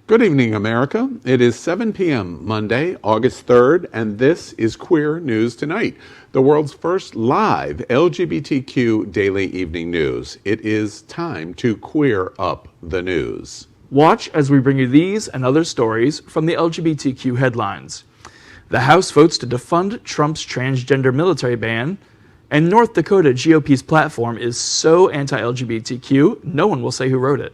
Good evening, America. It is 7 p.m. Monday, August 3rd, and this is Queer News Tonight, the world's first live LGBTQ daily evening news. It is time to queer up the news. Watch as we bring you these and other stories from the LGBTQ headlines. The House votes to defund Trump's transgender military ban, and North Dakota GOP's platform is so anti-LGBTQ, no one will say who wrote it.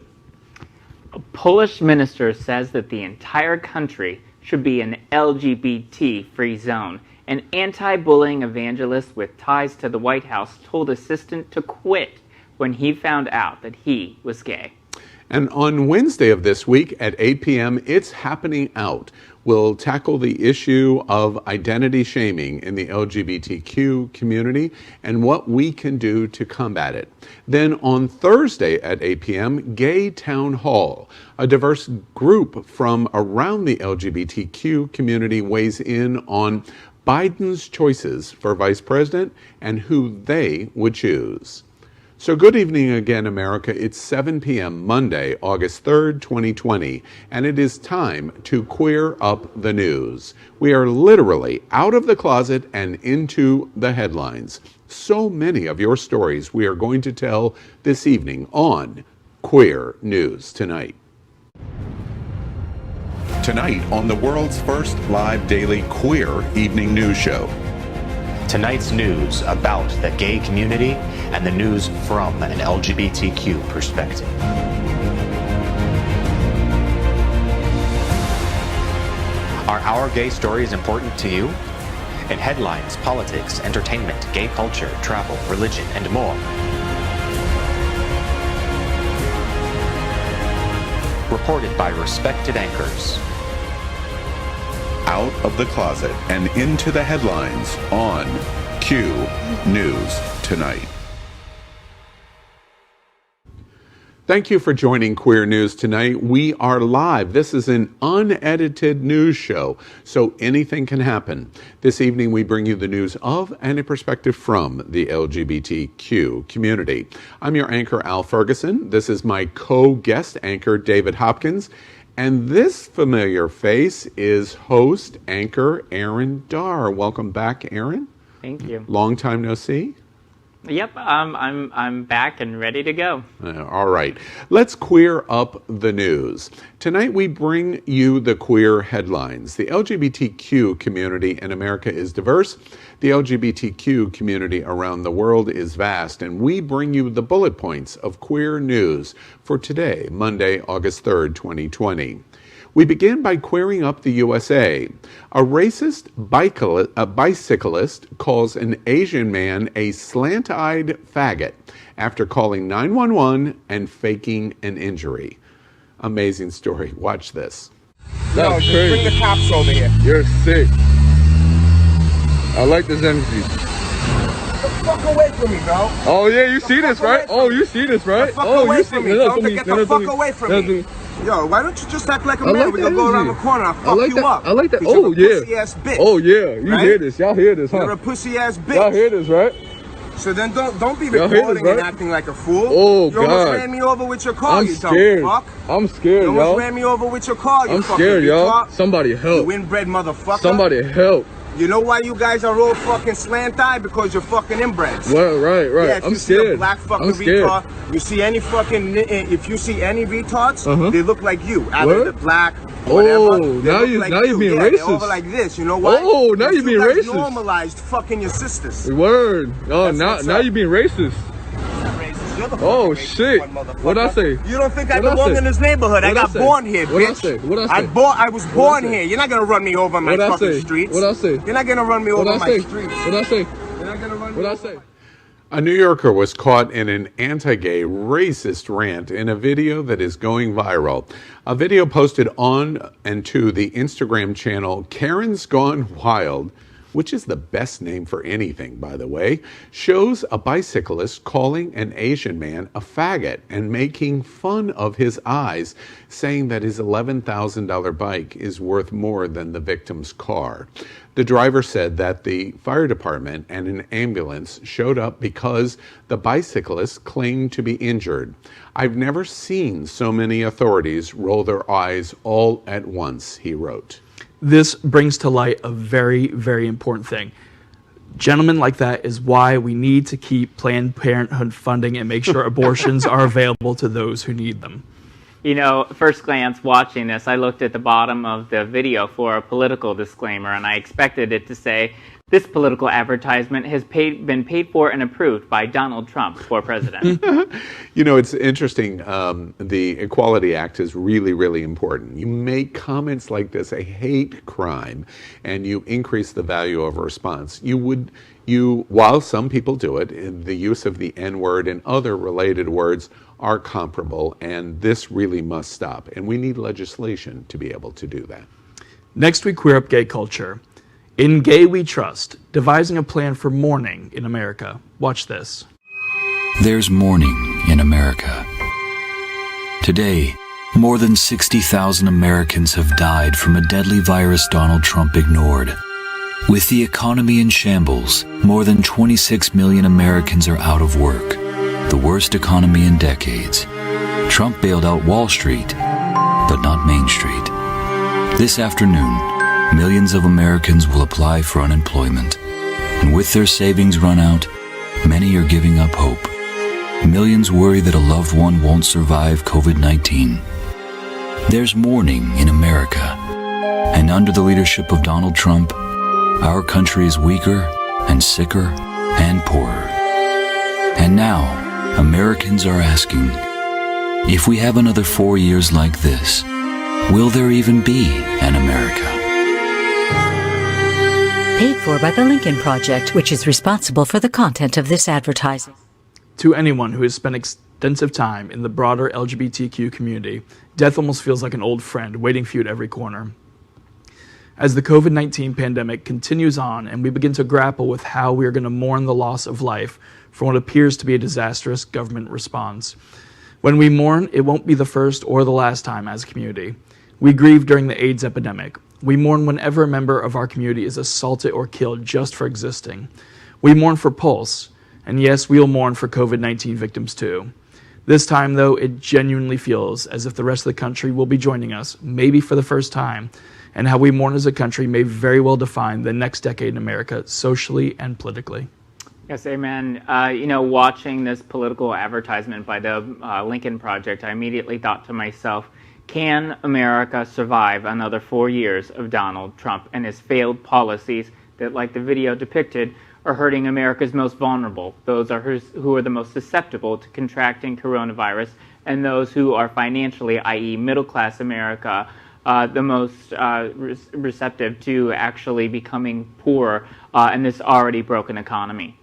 A Polish minister says that the entire country should be an LGBT-free zone. An anti-bullying evangelist with ties to the White House told assistant to quit when he found out that he was gay. And on Wednesday of this week at 8 p.m., It's Happening Out. We'll tackle the issue of identity shaming in the LGBTQ community and what we can do to combat it. Then on Thursday at 8 p.m., Gay Town Hall. A diverse group from around the LGBTQ community weighs in on Biden's choices for vice president and who they would choose. So good evening again, America. It's 7 p.m. Monday, August 3rd, 2020, and it is time to queer up the news. We are literally out of the closet and into the headlines. So many of your stories we are going to tell this evening on Queer News Tonight. Tonight on the world's first live daily queer evening news show. Tonight's news about the gay community and the news from an LGBTQ perspective. Are our gay stories important to you? In headlines, politics, entertainment, gay culture, travel, religion, and more. Reported by respected anchors. Out of the closet and into the headlines on Q News Tonight. Thank you for joining Queer News Tonight. We are live. This is an unedited news show, so anything can happen. This evening we bring you the news of and a perspective from the LGBTQ community. I'm your anchor, Al Ferguson. This is my co-guest anchor, David Hopkins. And this familiar face is host, anchor, Aaron Darr. Welcome back, Aaron. Thank you. Long time no see. Yep, I'm back and ready to go. All right. Let's queer up the news. Tonight we bring you the queer headlines. The LGBTQ community in America is diverse. The LGBTQ community around the world is vast, and we bring you the bullet points of queer news for today, Monday, August 3rd, 2020. We begin by queering up the USA. A racist bicyclist calls an Asian man a slant-eyed faggot after calling 911 and faking an injury. Amazing story. Watch this. That was crazy. Bring the cops over here. You're sick. I like this energy. Get the fuck away from me, bro. Oh yeah, you see this, right? Oh, you see this, right? Oh, you see me. Get the fuck away from me. Yo, why don't you just act like a man? We're gonna go around the corner and fuck you up. I like that. Oh, yeah. Pussy ass bitch. Oh, yeah. You hear this. Y'all hear this, huh? You're a pussy ass bitch. Y'all hear this, right? So then don't be recording and acting like a fool. Oh, you almost ran me over with your car, I'm you scared. dumb fuck. I'm scared, You y'all. almost ran me over with your car, you I'm fucking scared, y'all. retard. Somebody help. You inbred motherfucker. Somebody help. You know why you guys are all fucking slant-eyed? Because you're fucking inbreds. Well, right. Yeah, if I'm you scared. See a black fucking retard, you see any fucking, if you see any retards, they look like you. Either the black, whatever. Oh, now you're being racist. They're over like this. You know why? Oh, now you're being racist. Normalized fucking your sisters. Word. Oh, now you're being racist. You're the Oh racist shit! one, What'd I say? You don't think I belong in this neighborhood? I got born here, bitch. What'd I say? I was born here. You're not gonna run me over on my fucking streets. What'd I say? You're not gonna run me over on my streets. What'd I say? You're not gonna run me What'd I over. say? A New Yorker was caught in an anti-gay racist rant in a video that is going viral. A video posted on and to the Instagram channel Karen's Gone Wild, which is the best name for anything, by the way, shows a bicyclist calling an Asian man a faggot and making fun of his eyes, saying that his $11,000 bike is worth more than the victim's car. The driver said that the fire department and an ambulance showed up because the bicyclist claimed to be injured. I've never seen so many authorities roll their eyes all at once, he wrote. This brings to light a very, very important thing. Gentlemen like that is why we need to keep Planned Parenthood funding and make sure abortions are available to those who need them. You know, first glance watching this, I looked at the bottom of the video for a political disclaimer, and I expected it to say, this political advertisement has been paid for and approved by Donald Trump for president. You know, it's interesting. The Equality Act is really, really important. You make comments like this a hate crime, and you increase the value of a response. While some people do it, the use of the N-word and other related words are comparable, and this really must stop. And we need legislation to be able to do that. Next, we queer up gay culture. In Gay We Trust, devising a plan for mourning in America. Watch this. There's mourning in America. Today, more than 60,000 Americans have died from a deadly virus Donald Trump ignored. With the economy in shambles, more than 26 million Americans are out of work, the worst economy in decades. Trump bailed out Wall Street, but not Main Street. This afternoon, millions of Americans will apply for unemployment, and with their savings run out, many are giving up hope. Millions worry that a loved one won't survive COVID-19. There's mourning in America, and under the leadership of Donald Trump, our country is weaker and sicker and poorer. And now, Americans are asking, if we have another 4 years like this, will there even be an America? Paid for by the Lincoln Project, which is responsible for the content of this advertising. To anyone who has spent extensive time in the broader LGBTQ community, death almost feels like an old friend waiting for you at every corner. As the COVID-19 pandemic continues on and we begin to grapple with how we are going to mourn the loss of life from what appears to be a disastrous government response. When we mourn, it won't be the first or the last time as a community. We grieve during the AIDS epidemic. We mourn whenever a member of our community is assaulted or killed just for existing. We mourn for Pulse, and yes, we will mourn for COVID-19 victims too. This time, though, it genuinely feels as if the rest of the country will be joining us, maybe for the first time, and how we mourn as a country may very well define the next decade in America, socially and politically. Yes, amen. Watching this political advertisement by the Lincoln Project, I immediately thought to myself, can America survive another 4 years of Donald Trump and his failed policies that, like the video depicted, are hurting America's most vulnerable, those who are the most susceptible to contracting coronavirus, and those who are financially, i.e. middle-class America, the most receptive to actually becoming poor in this already broken economy?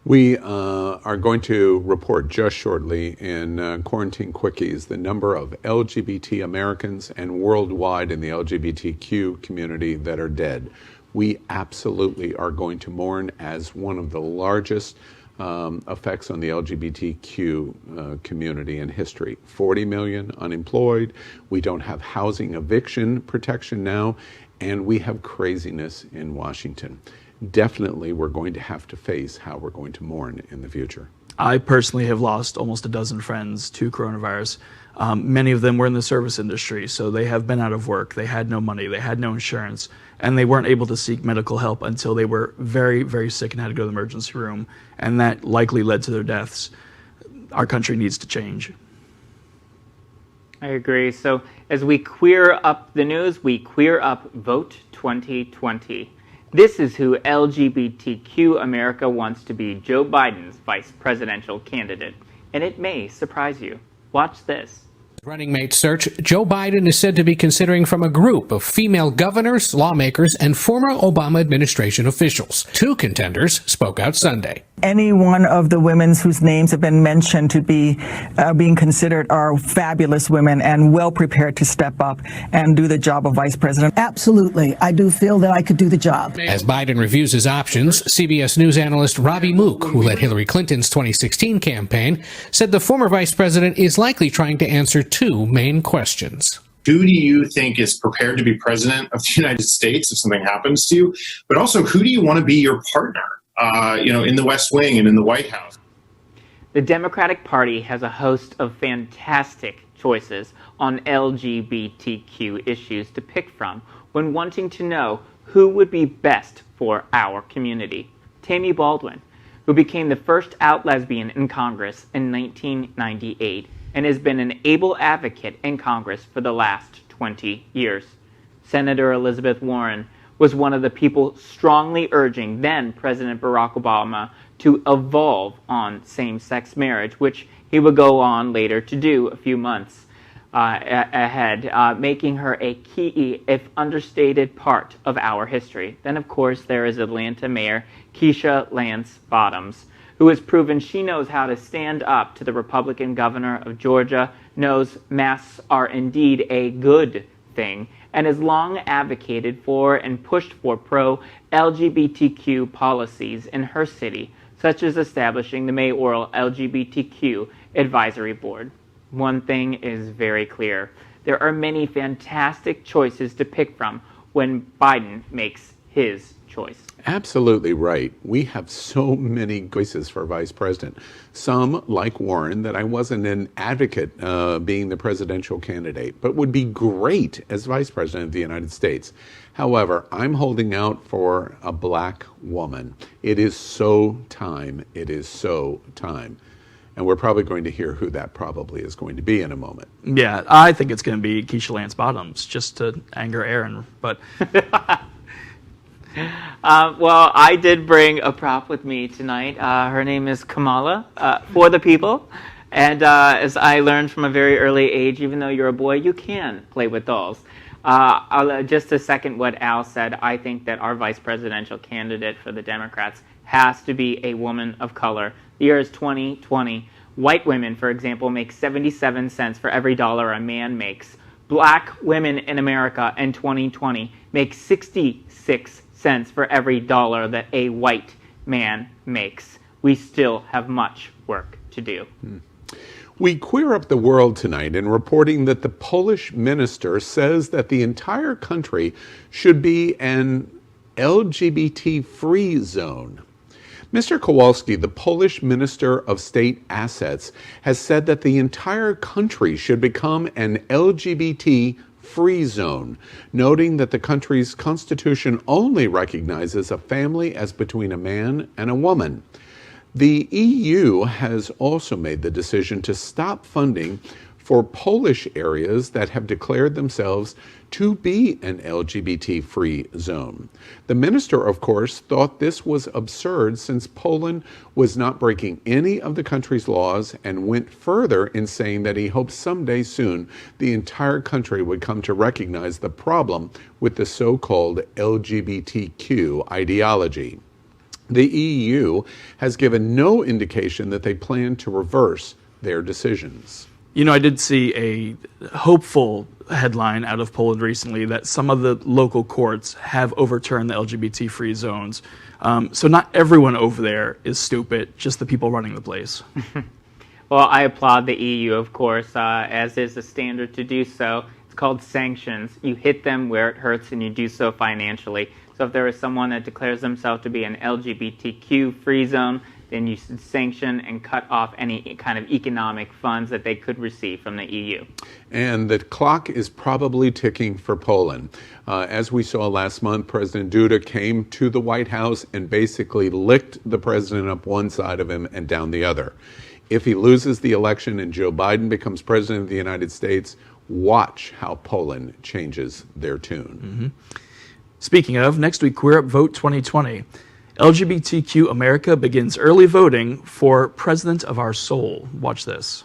We are going to report just shortly in Quarantine Quickies the number of LGBT Americans and worldwide in the LGBTQ community that are dead. We absolutely are going to mourn as one of the largest effects on the LGBTQ community in history. 40 million unemployed. We don't have housing eviction protection now, and we have craziness in Washington. Definitely we're going to have to face how we're going to mourn in the future. I personally have lost almost a dozen friends to coronavirus. Many of them were in the service industry, so they have been out of work. They had no money, they had no insurance, and they weren't able to seek medical help until they were very, very sick and had to go to the emergency room, and that likely led to their deaths. Our country needs to change. I agree. So as we queer up the news, we queer up Vote 2020. This is who LGBTQ America wants to be Joe Biden's vice presidential candidate. And it may surprise you. Watch this. Running mate search, Joe Biden is said to be considering from a group of female governors, lawmakers, and former Obama administration officials. Two contenders spoke out Sunday. Any one of the women whose names have been mentioned to be being considered are fabulous women and well prepared to step up and do the job of vice president. Absolutely. I do feel that I could do the job. As Biden reviews his options, CBS News analyst Robbie Mook, who led Hillary Clinton's 2016 campaign, said the former vice president is likely trying to answer two main questions. who do you think is prepared to be president of the United States if something happens to you? But also, who do you want to be your partner, in the West Wing and in the White House? The Democratic Party has a host of fantastic choices on LGBTQ issues to pick from when wanting to know who would be best for our community. Tammy Baldwin, who became the first out lesbian in Congress in 1998 and has been an able advocate in Congress for the last 20 years. Senator Elizabeth Warren was one of the people strongly urging then President Barack Obama to evolve on same-sex marriage, which he would go on later to do a few months ahead, making her a key, if understated, part of our history. Then, of course, there is Atlanta Mayor Keisha Lance Bottoms, who has proven she knows how to stand up to the Republican governor of Georgia, knows masks are indeed a good thing, and has long advocated for and pushed for pro-LGBTQ policies in her city, such as establishing the mayoral LGBTQ advisory board. One thing is very clear. There are many fantastic choices to pick from when Biden makes his choice. Absolutely right. We have so many choices for vice president. Some, like Warren, that I wasn't an advocate being the presidential candidate, but would be great as vice president of the United States. However, I'm holding out for a black woman. It is so time. It is so time. And we're probably going to hear who that probably is going to be in a moment. Yeah, I think it's going to be Keisha Lance Bottoms, just to anger Aaron. But well, I did bring a prop with me tonight. Her name is Kamala, for the people. And as I learned from a very early age, even though you're a boy, you can play with dolls. Just to second what Al said, I think that our vice presidential candidate for the Democrats has to be a woman of color. The year is 2020. White women, for example, make 77 cents for every dollar a man makes. Black women in America in 2020 make 66 cents for every dollar that a white man makes. We still have much work to do. We queer up the world tonight in reporting that the Polish minister says that the entire country should be an LGBT-free zone. Mr. Kowalski, the Polish Minister of State Assets, has said that the entire country should become an LGBT-free zone, noting that the country's constitution only recognizes a family as between a man and a woman. The EU has also made the decision to stop funding for Polish areas that have declared themselves to be an LGBT-free zone. The minister, of course, thought this was absurd since Poland was not breaking any of the country's laws, and went further in saying that he hopes someday soon the entire country would come to recognize the problem with the so-called LGBTQ ideology. The EU has given no indication that they plan to reverse their decisions. You know, I did see a hopeful headline out of Poland recently that some of the local courts have overturned the LGBT-free zones. So not everyone over there is stupid, just the people running the place. Well, I applaud the EU, of course, as is the standard to do so. It's called sanctions. You hit them where it hurts, and you do so financially. So if there is someone that declares themselves to be an LGBTQ-free zone, then you should sanction and cut off any kind of economic funds that they could receive from the EU. And the clock is probably ticking for Poland. As we saw last month, President Duda came to the White House and basically licked the president up one side of him and down the other. If he loses the election and Joe Biden becomes president of the United States, watch how Poland changes their tune. Speaking of, next week, Queer Up Vote 2020. LGBTQ America begins early voting for President of Our Soul. Watch this.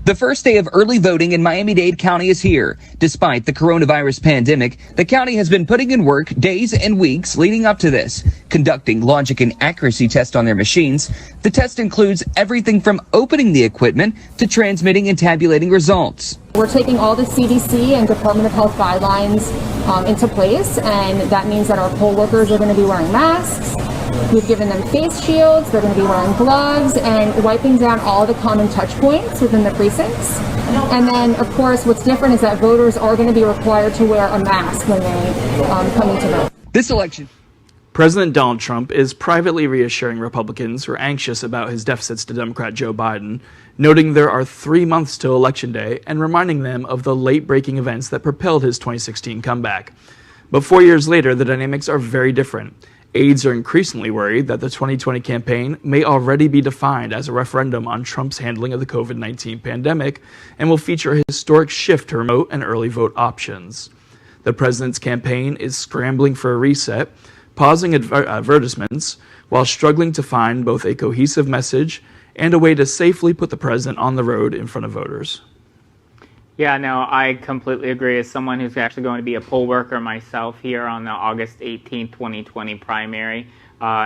The first day of early voting in Miami-Dade County is here. Despite the coronavirus pandemic, the county has been putting in work days and weeks leading up to this, conducting logic and accuracy tests on their machines. The test includes everything from opening the equipment to transmitting and tabulating results. We're taking all the CDC and Department of Health guidelines into place, and that means that our poll workers are going to be wearing masks. We've given them face shields, they're going to be wearing gloves, and wiping down all the common touch points within the precincts. And then, of course, what's different is that voters are going to be required to wear a mask when they come in to vote. This election. President Donald Trump is privately reassuring Republicans who are anxious about his deficits to Democrat Joe Biden, noting there are 3 months till Election Day and reminding them of the late-breaking events that propelled his 2016 comeback. But 4 years later, the dynamics are very different. Aides are increasingly worried that the 2020 campaign may already be defined as a referendum on Trump's handling of the COVID-19 pandemic and will feature a historic shift to remote and early vote options. The president's campaign is scrambling for a reset, pausing advertisements, while struggling to find both a cohesive message and a way to safely put the president on the road in front of voters. Yeah, no, I completely agree. As someone who's actually going to be a poll worker myself here on the August 18, 2020 primary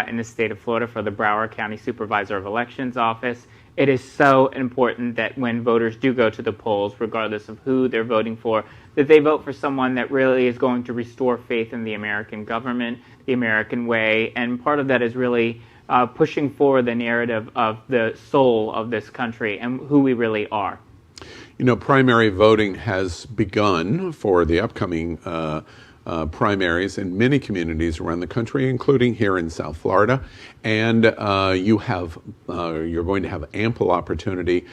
in the state of Florida for the Broward County Supervisor of Elections office, it is so important that when voters do go to the polls, regardless of who they're voting for, that they vote for someone that really is going to restore faith in the American government, the American way, and part of that is really pushing forward the narrative of the soul of this country and who we really are. You know, primary voting has begun for the upcoming primaries in many communities around the country, including here in South Florida. And you're going to have ample opportunity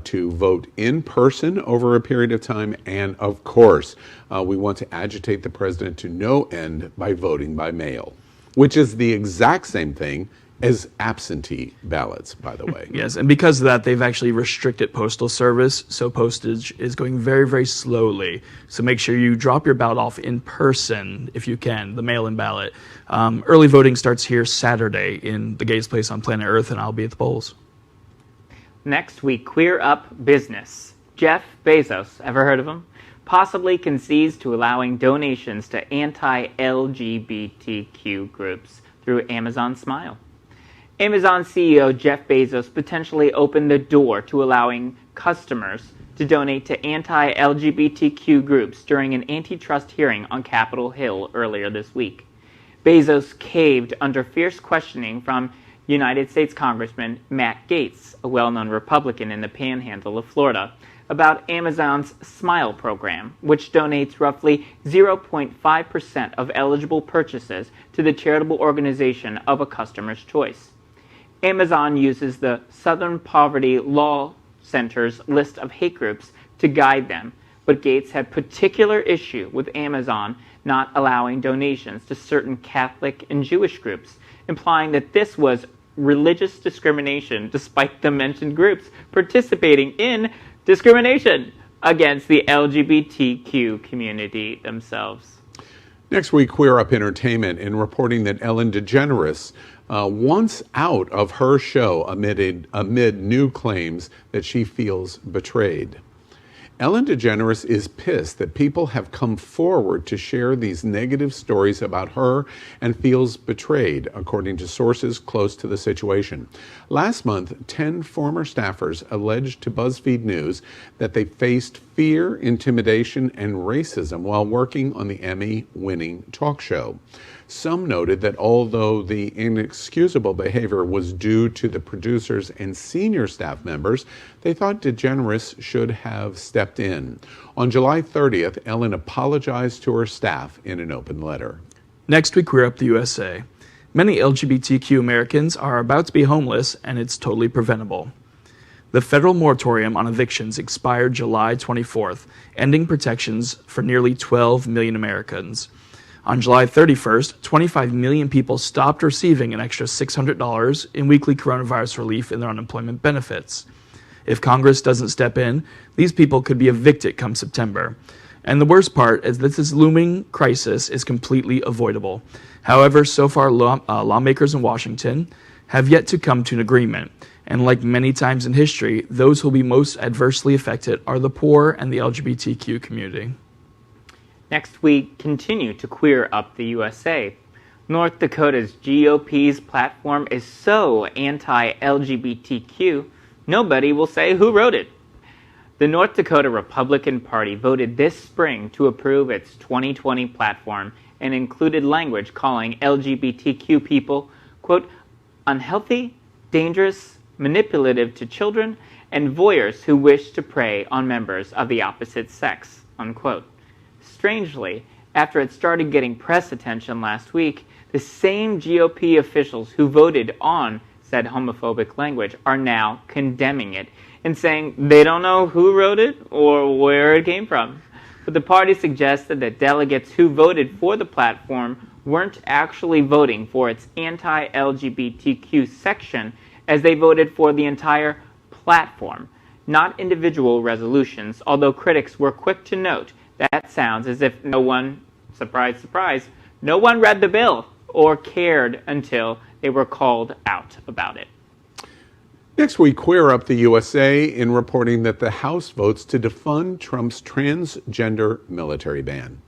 to vote in person over a period of time. And of course, we want to agitate the president to no end by voting by mail, which is the exact same thing as absentee ballots, by the way. Yes, and because of that, they've actually restricted postal service, so postage is going very, very slowly. So make sure you drop your ballot off in person if you can, the mail-in ballot. Early voting starts here Saturday in the gayest place on planet Earth, and I'll be at the polls. Next, we queer up business. Jeff Bezos, ever heard of him? Possibly concedes to allowing donations to anti-LGBTQ groups through Amazon Smile. Amazon CEO Jeff Bezos potentially opened the door to allowing customers to donate to anti-LGBTQ groups during an antitrust hearing on Capitol Hill earlier this week. Bezos caved under fierce questioning from United States Congressman Matt Gaetz, a well-known Republican in the Panhandle of Florida, about Amazon's Smile program, which donates roughly 0.5% of eligible purchases to the charitable organization of a customer's choice. Amazon uses the Southern Poverty Law Center's list of hate groups to guide them, but Gaetz had particular issue with Amazon not allowing donations to certain Catholic and Jewish groups, implying that this was religious discrimination despite the mentioned groups participating in discrimination against the LGBTQ community themselves. Next, we queer up entertainment in reporting that EllenDeGeneres wants out of her show amid new claims that she feels betrayed. EllenDeGeneres is pissed that people have come forward to share these negative stories about her and feels betrayed, according to sources close to the situation. Last month, 10 former staffers alleged to BuzzFeed News that they faced fear, intimidation, and racism while working on the Emmy-winning talk show. Some noted that although the inexcusable behavior was due to the producers and senior staff members, they thought DeGeneres should have stepped in. On July 30th, Ellen apologized to her staff in an open letter. Next, we queer up the USA. Many LGBTQ Americans are about to be homeless, and it's totally preventable. The federal moratorium on evictions expired July 24th, ending protections for nearly 12 million Americans. On July 31st, 25 million people stopped receiving an extra $600 in weekly coronavirus relief in their unemployment benefits. If Congress doesn't step in, these people could be evicted come September. And the worst part is that this looming crisis is completely avoidable. However, so far, lawmakers in Washington have yet to come to an agreement. And like many times in history, those who will be most adversely affected are the poor and the LGBTQ community. Next, we continue to queer up the USA. North Dakota's GOP's platform is so anti-LGBTQ, nobody will say who wrote it. The North Dakota Republican Party voted this spring to approve its 2020 platform and included language calling LGBTQ people, quote, unhealthy, dangerous, manipulative to children, and voyeurs who wish to prey on members of the opposite sex, unquote. Strangely, after it started getting press attention last week, the same GOP officials who voted on said homophobic language are now condemning it and saying they don't know who wrote it or where it came from. But the party suggested that delegates who voted for the platform weren't actually voting for its anti-LGBTQ section, as they voted for the entire platform, not individual resolutions, although critics were quick to note that sounds as if no one, surprise, surprise, no one read the bill or cared until they were called out about it. Next, we queer up the USA in reporting that the House votes to defund Trump's transgender military ban.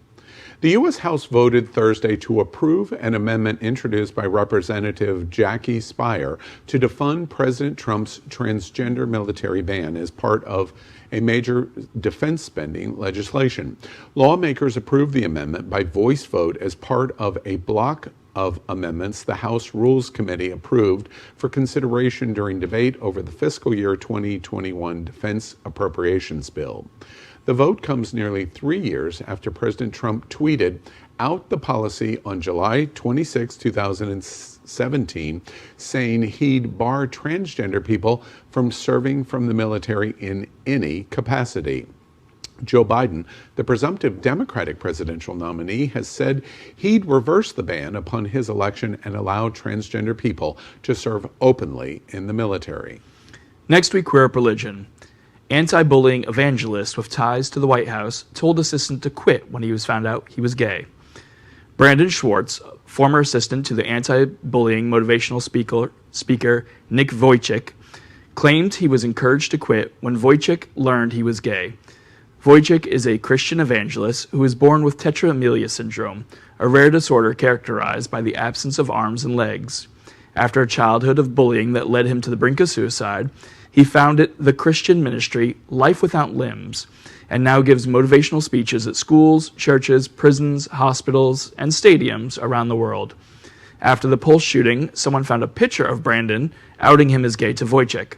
The U.S. House voted Thursday to approve an amendment introduced by Representative Jackie Speier to defund President Trump's transgender military ban as part of a major defense spending legislation. Lawmakers approved the amendment by voice vote as part of a block of amendments the House Rules Committee approved for consideration during debate over the fiscal year 2021 defense appropriations bill. The vote comes nearly 3 years after President Trump tweeted out the policy on July 26, 2017, saying he'd bar transgender people from serving from the military in any capacity. Joe Biden, the presumptive Democratic presidential nominee, has said he'd reverse the ban upon his election and allow transgender people to serve openly in the military. Next, we queer up religion. Anti-bullying evangelist with ties to the White House told assistant to quit when he was found out he was gay. Brandon Schwartz, former assistant to the anti-bullying motivational speaker Nick Vujicic, claimed he was encouraged to quit when Vujicic learned he was gay. Vujicic is a Christian evangelist who was born with tetraamelia syndrome, a rare disorder characterized by the absence of arms and legs. After a childhood of bullying that led him to the brink of suicide, he founded the Christian ministry Life Without Limbs, and now gives motivational speeches at schools, churches, prisons, hospitals, and stadiums around the world. After the Pulse shooting, someone found a picture of Brandon outing him as gay to Vujicic.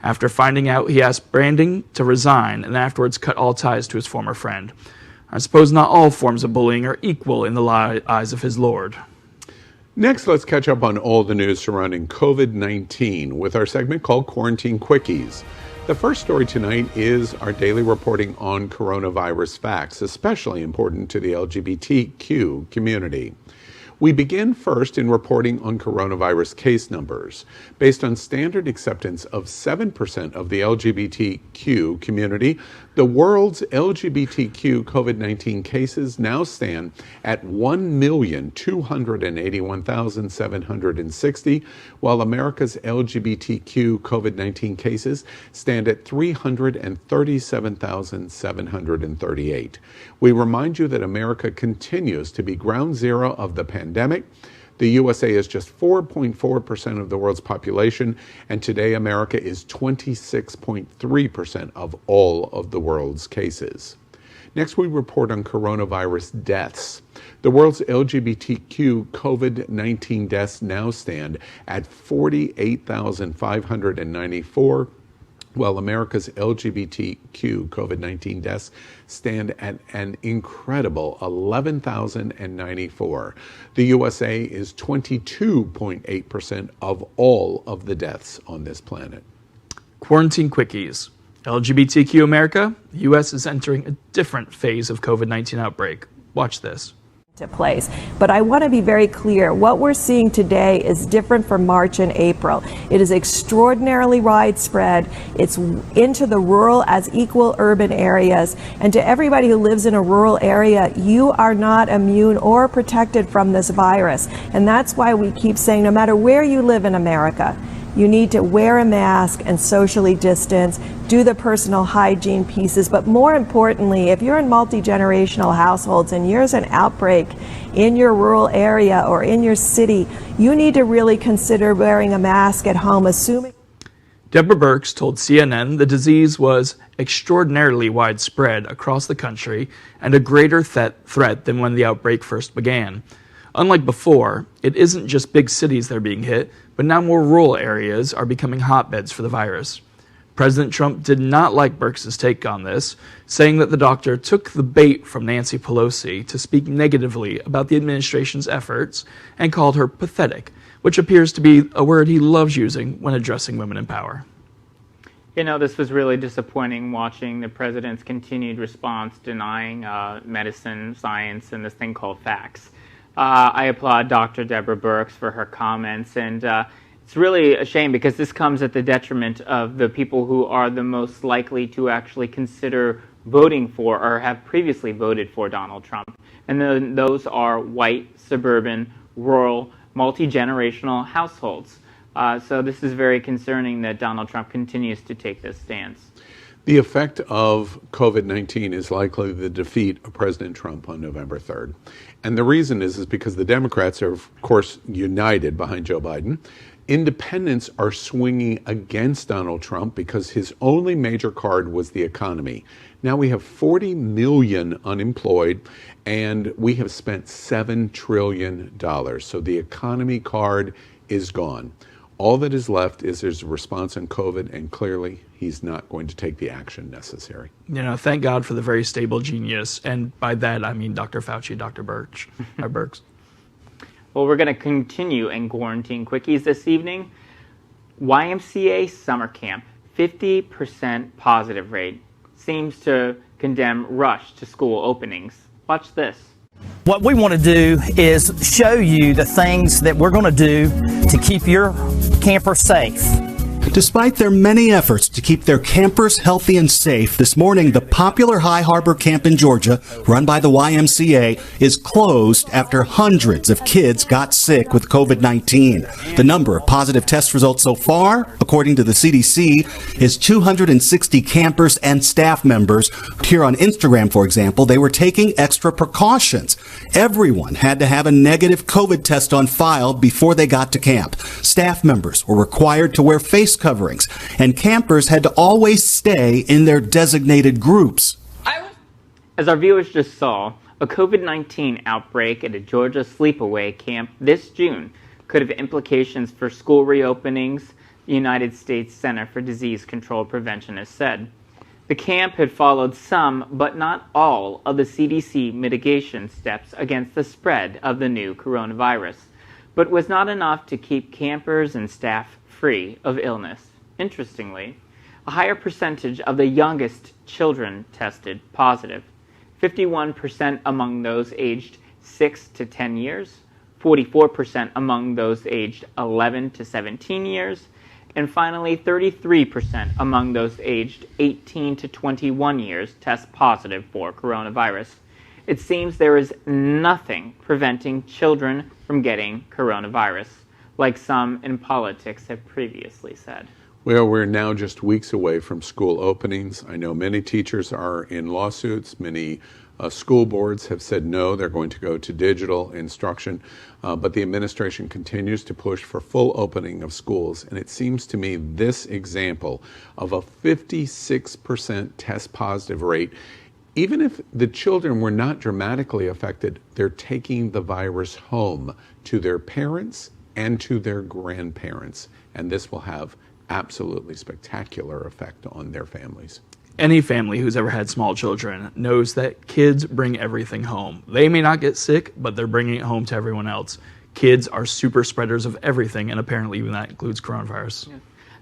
After finding out, he asked Brandon to resign and afterwards cut all ties to his former friend. I suppose not all forms of bullying are equal in the eyes of his Lord. Next, let's catch up on all the news surrounding COVID-19 with our segment called Quarantine Quickies. The first story tonight is our daily reporting on coronavirus facts, especially important to the LGBTQ community. We begin first in reporting on coronavirus case numbers. Based on standard acceptance of 7% of the LGBTQ community, the world's LGBTQ COVID-19 cases now stand at 1,281,760, while America's LGBTQ COVID-19 cases stand at 337,738. We remind you that America continues to be ground zero of the pandemic. The USA is just 4.4% of the world's population, and today America is 26.3% of all of the world's cases. Next, we report on coronavirus deaths. The world's LGBTQ COVID-19 deaths now stand at 48,594, while America's LGBTQ COVID-19 deaths stand at an incredible 11,094. The USA is 22.8% of all of the deaths on this planet. Quarantine Quickies. LGBTQ America, the U.S. is entering a different phase of COVID-19 outbreak. Watch this. Place. But I want to be very clear. What we're seeing today is different from March and April. It is extraordinarily widespread. It's into the rural as equal urban areas. And to everybody who lives in a rural area, you are not immune or protected from this virus. And that's why we keep saying no matter where you live in America, you need to wear a mask and socially distance, do the personal hygiene pieces. But more importantly, if you're in multi-generational households and there's an outbreak in your rural area or in your city, you need to really consider wearing a mask at home, assuming... Deborah Birx told CNN the disease was extraordinarily widespread across the country and a greater threat than when the outbreak first began. Unlike before, it isn't just big cities that are being hit, but now more rural areas are becoming hotbeds for the virus. President Trump did not like Birx's take on this, saying that the doctor took the bait from Nancy Pelosi to speak negatively about the administration's efforts and called her pathetic, which appears to be a word he loves using when addressing women in power. You know, this was really disappointing watching the president's continued response denying medicine, science, and this thing called facts. I applaud Dr. Deborah Birx for her comments, and it's really a shame because this comes at the detriment of the people who are the most likely to actually consider voting for or have previously voted for Donald Trump. And then those are white, suburban, rural, multi-generational households. So this is very concerning that Donald Trump continues to take this stance. The effect of COVID-19 is likely the defeat of President Trump on November 3rd. And the reason is because the Democrats are, of course, united behind Joe Biden. Independents are swinging against Donald Trump because his only major card was the economy. Now we have 40 million unemployed, and we have spent $7 trillion. So the economy card is gone. All that is left is there's a response on COVID, and clearly he's not going to take the action necessary. You know, thank God for the very stable genius, and by that I mean Dr. Fauci, Dr. Birx. Well, we're going to continue in quarantine quickies this evening. YMCA summer camp, 50% positive rate, seems to condemn rush to school openings. Watch this. What we want to do is show you the things that we're going to do to keep your camper safe. Despite their many efforts to keep their campers healthy and safe, this morning the popular High Harbor camp in Georgia, run by the YMCA, is closed after hundreds of kids got sick with COVID-19. The number of positive test results so far, according to the CDC, is 260 campers and staff members. Here on Instagram, for example, they were taking extra precautions. Everyone had to have a negative COVID test on file before they got to camp. Staff members were required to wear face coverings, and campers had to always stay in their designated groups. As our viewers just saw, a COVID-19 outbreak at a Georgia sleepaway camp this June could have implications for school reopenings, the United States Center for Disease Control Prevention has said. The camp had followed some, but not all, of the CDC mitigation steps against the spread of the new coronavirus, but was not enough to keep campers and staff free of illness. Interestingly, a higher percentage of the youngest children tested positive, 51% among those aged 6 to 10 years, 44% among those aged 11 to 17 years, and finally 33% among those aged 18 to 21 years test positive for coronavirus. It seems there is nothing preventing children from getting coronavirus, like some in politics have previously said. Well, we're now just weeks away from school openings. I know many teachers are in lawsuits. Many school boards have said no, they're going to go to digital instruction. But the administration continues to push for full opening of schools. And it seems to me this example of a 56% test positive rate, even if the children were not dramatically affected, they're taking the virus home to their parents and to their grandparents. And this will have absolutely spectacular effect on their families. Any family who's ever had small children knows that kids bring everything home. They may not get sick, but they're bringing it home to everyone else. Kids are super spreaders of everything, and apparently even that includes coronavirus. Yeah.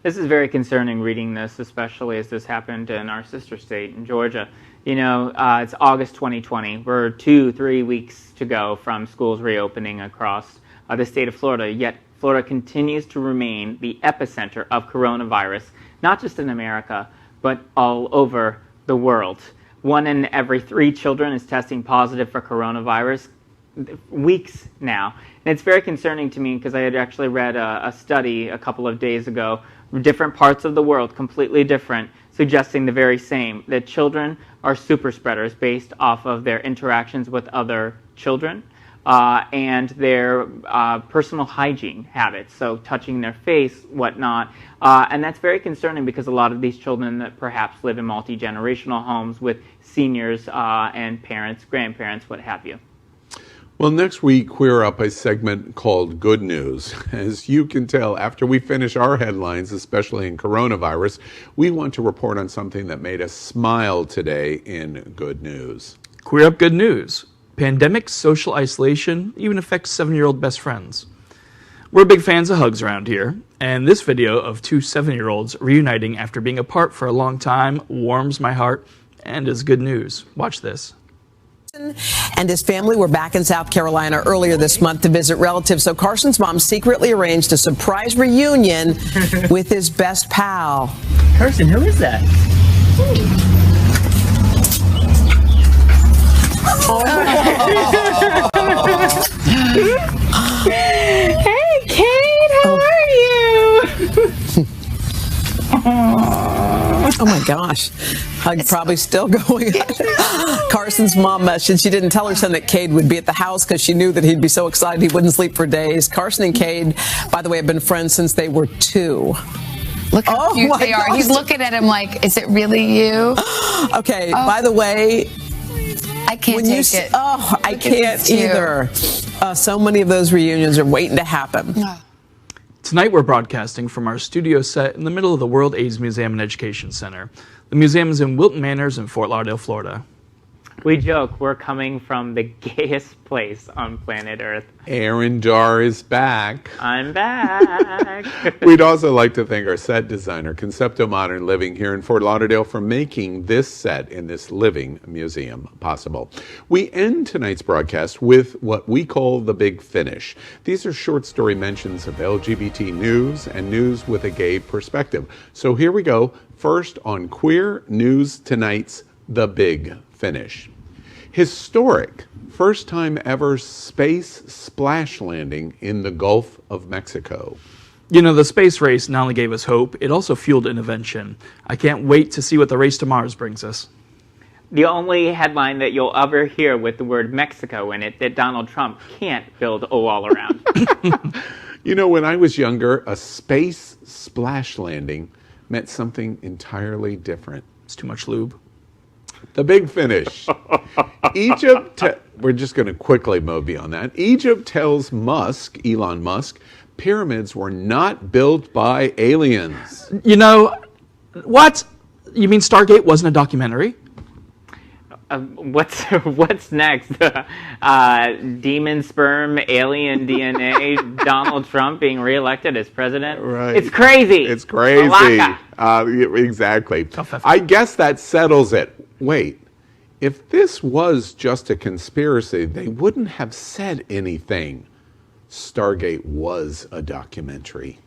This is very concerning reading this, especially as this happened in our sister state in Georgia. You know, it's August 2020. We're 2-3 weeks to go from schools reopening across the state of Florida, yet Florida continues to remain the epicenter of coronavirus, not just in America, but all over the world. 1 in every 3 children is testing positive for coronavirus, weeks now. And it's very concerning to me because I had actually read a study a couple of days ago, different parts of the world, completely different, suggesting the very same, that children are super spreaders based off of their interactions with other children. And their personal hygiene habits, so touching their face, whatnot. And that's very concerning because a lot of these children that perhaps live in multi-generational homes with seniors and parents, grandparents, what have you. Well, next week, we're up a segment called Good News. As you can tell, after we finish our headlines, especially in coronavirus, we want to report on something that made us smile today in Good News. Queer Up Good News. Pandemic social isolation even affects 7-year-old best friends. We're big fans of hugs around here, and this video of two 7-year-olds reuniting after being apart for a long time warms my heart and is good news. Watch this. And his family were back in South Carolina earlier this month to visit relatives. So Carson's mom secretly arranged a surprise reunion with his best pal. Carson, who is that? Hey, Kate, how are you? Oh my gosh. Hug probably still going on. Carson's mom mentioned she didn't tell her son that Cade would be at the house because she knew that he'd be so excited he wouldn't sleep for days. Carson and Cade, by the way, have been friends since they were 2. Look how cute they are. He's looking at him like, is it really you? Okay, by the way, I can't take it. Oh, I can't either. So many of those reunions are waiting to happen. Tonight we're broadcasting from our studio set in the middle of the World AIDS Museum and Education Center. The museum is in Wilton Manors in Fort Lauderdale, Florida. We joke we're coming from the gayest place on planet Earth. Aaron Dar is back. I'm back. We'd also like to thank our set designer, Concepto Modern Living here in Fort Lauderdale, for making this set in this living museum possible. We end tonight's broadcast with what we call the Big Finish. These are short story mentions of LGBT news and news with a gay perspective. So here we go. First on Queer News Tonight's The Big Finish. Historic, first time ever space splash landing in the Gulf of Mexico. You know, the space race not only gave us hope, it also fueled invention. I can't wait to see what the race to Mars brings us. The only headline that you'll ever hear with the word Mexico in it that Donald Trump can't build a wall around. You know, when I was younger, a space splash landing meant something entirely different. It's too much lube. The Big Finish. Egypt, we're just going to quickly move beyond that. Egypt tells Elon Musk, pyramids were not built by aliens. You know, what? You mean Stargate wasn't a documentary? What's next? Demon sperm, alien DNA, Donald Trump being reelected as president? Right. It's crazy. It's crazy. Exactly. I guess that settles it. Wait, if this was just a conspiracy, they wouldn't have said anything. Stargate was a documentary.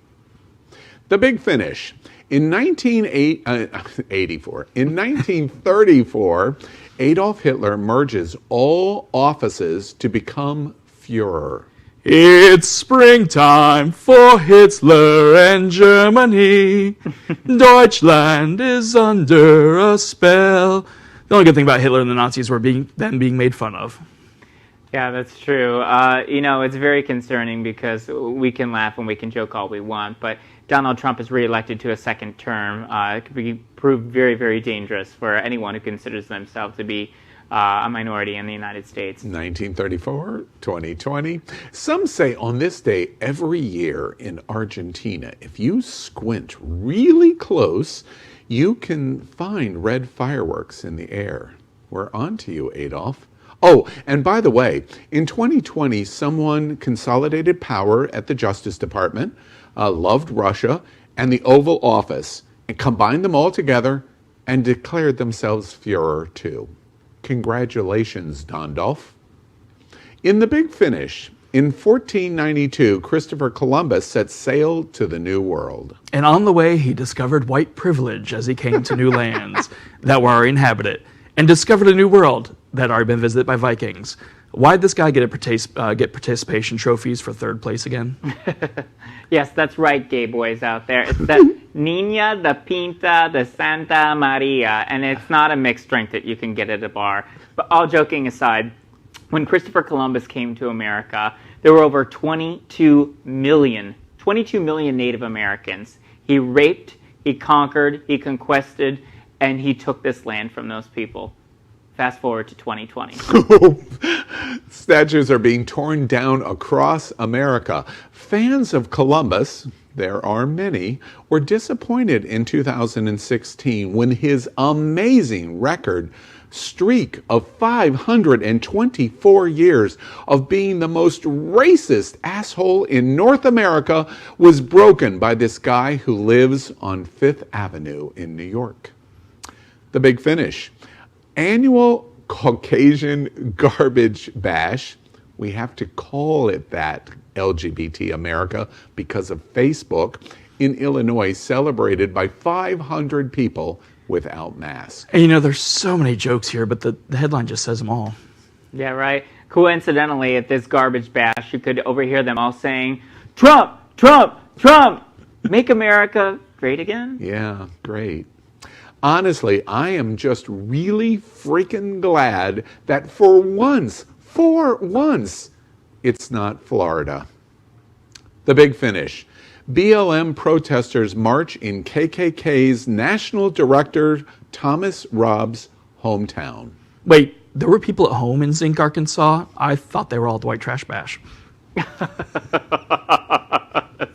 The Big Finish. In 1934, Adolf Hitler merges all offices to become Führer. It's springtime for Hitler and Germany. Deutschland is under a spell. The only good thing about Hitler and the Nazis were being made fun of. Yeah, that's true. You know, it's very concerning because we can laugh and we can joke all we want, but Donald Trump is reelected to a second term. It could prove very, very dangerous for anyone who considers themselves to be a minority in the United States. 1934, 2020. Some say on this day every year in Argentina, if you squint really close, you can find red fireworks in the air. We're on to you, Adolf. Oh, and by the way, in 2020, someone consolidated power at the Justice Department, loved Russia, and the Oval Office, and combined them all together and declared themselves Führer too. Congratulations, Dondolf. In the Big Finish, in 1492, Christopher Columbus set sail to the New World. And on the way, he discovered white privilege as he came to new lands that were already inhabited, and discovered a new world that had already been visited by Vikings. Why'd this guy get participation trophies for third place again? Yes, that's right, gay boys out there. It's the Niña, the Pinta, the Santa Maria, and it's not a mixed drink that you can get at a bar. But all joking aside, when Christopher Columbus came to America, there were over 22 million Native Americans. He raped, he conquered, he conquested, and he took this land from those people. Fast forward to 2020. Statues are being torn down across America. Fans of Columbus, there are many, were disappointed in 2016 when his amazing record streak of 524 years of being the most racist asshole in North America was broken by this guy who lives on Fifth Avenue in New York. The Big Finish. Annual Caucasian Garbage Bash. We have to call it that, LGBT America, because of Facebook, in Illinois, celebrated by 500 people without masks. And you know, there's so many jokes here, but the headline just says them all. Yeah, right. Coincidentally, at this garbage bash, you could overhear them all saying, Trump, Trump, Trump, make America great again. Yeah, great. Honestly, I am just really freaking glad that for once, it's not Florida. The Big Finish. BLM protesters march in KKK's National Director Thomas Robb's hometown. Wait, there were people at home in Zinc, Arkansas? I thought they were all at the White Trash Bash. That's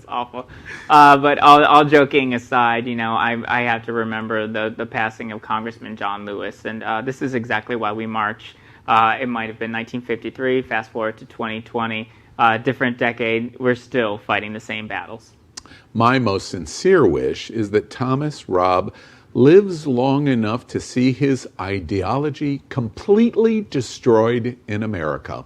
awful. But all joking aside, you know, I have to remember the passing of Congressman John Lewis, and this is exactly why we march. It might have been 1953, fast forward to 2020, different decade, we're still fighting the same battles. My most sincere wish is that Thomas Robb lives long enough to see his ideology completely destroyed in America.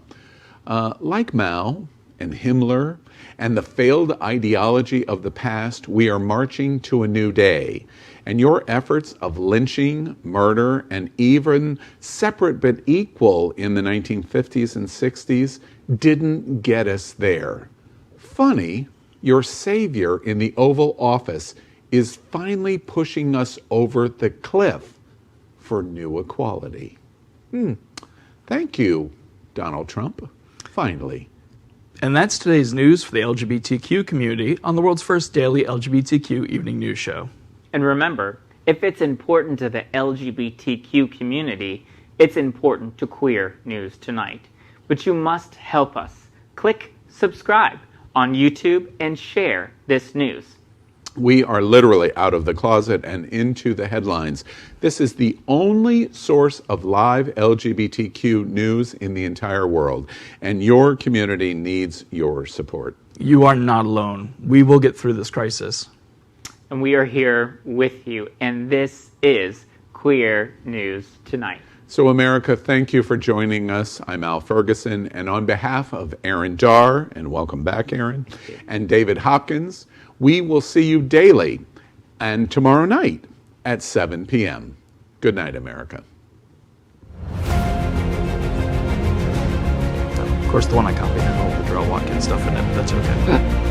Like Mao and Himmler and the failed ideology of the past, we are marching to a new day. And your efforts of lynching, murder, and even separate but equal in the 1950s and 60s didn't get us there. Funny, your savior in the Oval Office is finally pushing us over the cliff for new equality. Thank you, Donald Trump. Finally. And that's today's news for the LGBTQ community on the world's first daily LGBTQ evening news show. And remember, if it's important to the LGBTQ community, it's important to Queer News Tonight. But you must help us. Click subscribe on YouTube and share this news. We are literally out of the closet and into the headlines. This is the only source of live LGBTQ news in the entire world, and your community needs your support. You are not alone. We will get through this crisis. And we are here with you, and this is Queer News Tonight. So America, thank you for joining us. I'm Al Ferguson, and on behalf of Aaron Darr, and welcome back, Aaron, and David Hopkins, we will see you daily and tomorrow night at 7 p.m. Good night, America. Of course, the one I copied had all the Darrell Watkins stuff in it. That's okay.